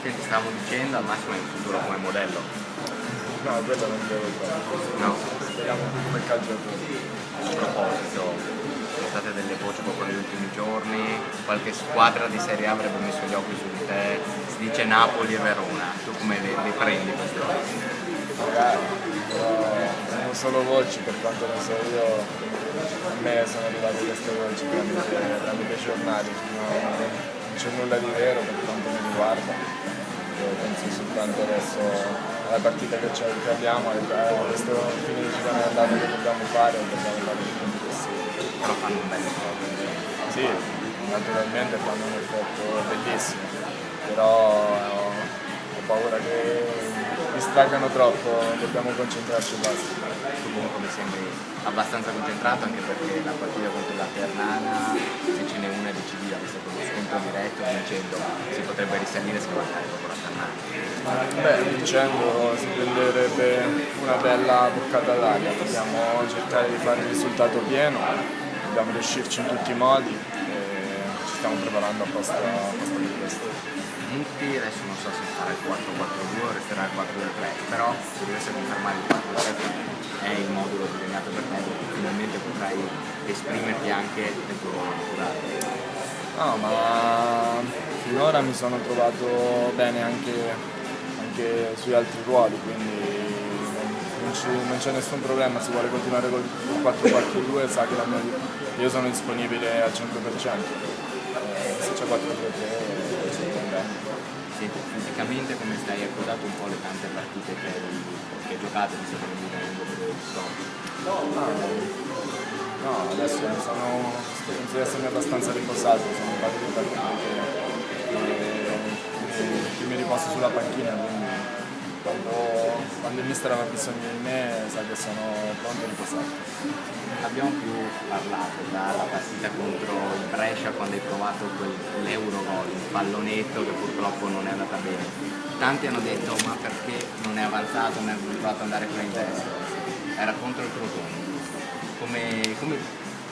Senti, stavamo dicendo al massimo in futuro come modello. No, quello non devo fare. No. Speriamo più come calciatore. A proposito, sono state delle voci proprio negli ultimi giorni, qualche squadra di Serie A avrebbe messo gli occhi su di te, si dice Napoli e Verona, tu come le prendi queste voci? Magari, però sono solo voci, per quanto ne so io, a me sono arrivate queste voci tramite giornali, non c'è nulla di vero per quanto mi riguarda. Io penso soltanto adesso alla partita che abbiamo, a questo fine di girone che dobbiamo fare il più possibile. Però fanno un bel gioco. Sì, naturalmente fanno un effetto bellissimo, però ho paura che distraggano troppo, dobbiamo concentrarci e basta. Tu comunque mi sembri abbastanza concentrato, anche perché la partita contro la Ternana, se ce n'è una decisiva, visto che lo scontro diretto, vincendo si potrebbe risalire se mancare proprio la Ternana. Beh, vincendo si prenderebbe una bella boccata d'aria, dobbiamo cercare di fare il risultato pieno, dobbiamo riuscirci in tutti i modi e ci stiamo preparando apposta per questo. Mutti adesso non so se farà il 4-4-2 o resterà il 4-2-3, però se dovesse confermare il 4-3 è il modulo disegnato per te, perché finalmente potrai esprimerti anche nel tuo ruolo naturale. No, ma finora mi sono trovato bene anche sui altri ruoli, quindi non c'è nessun problema, se vuole continuare col 4-4-2 sa che io sono disponibile al 100%, se c'è 4-3-3 ci prendiamo. Senti, fisicamente come stai? Hai accusato un po' le tante partite che giocate, visto che non mi vengo vedo No, adesso penso di essermi abbastanza riposato, sono un paio di partite che mi riposo sulla panchina, quindi quando il mister aveva bisogno di me sa che sono pronto e riposato. Abbiamo più parlato dalla partita contro il Brescia, quando hai provato quell'Eurogol, il pallonetto che purtroppo non è andata bene. Tanti hanno detto ma perché non è avanzato, non è provato ad andare quella in testa. Era contro il Crotone.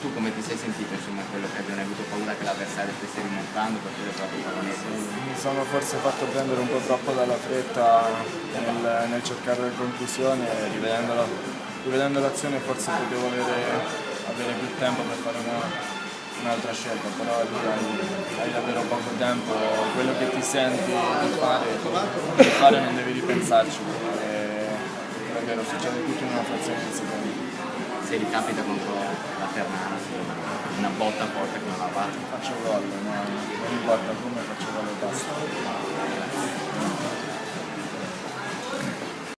Come ti sei sentito insomma in quell'occasione? Hai avuto paura che l'avversario stesse rimontando per quello proprio il pallonetto? Mi sono forse fatto prendere un po' troppo dalla fretta nel cercare la conclusione, rivedendo l'azione forse potevo avere più tempo per fare un'altra scelta, però hai davvero poco tempo, quello che ti senti di fare non devi ripensarci, perché davvero succede tutto in una frazione di secondo. Se ricapita contro la Ternana, una botta forte che non la va. Faccio gol, non importa come, faccio gol e basta.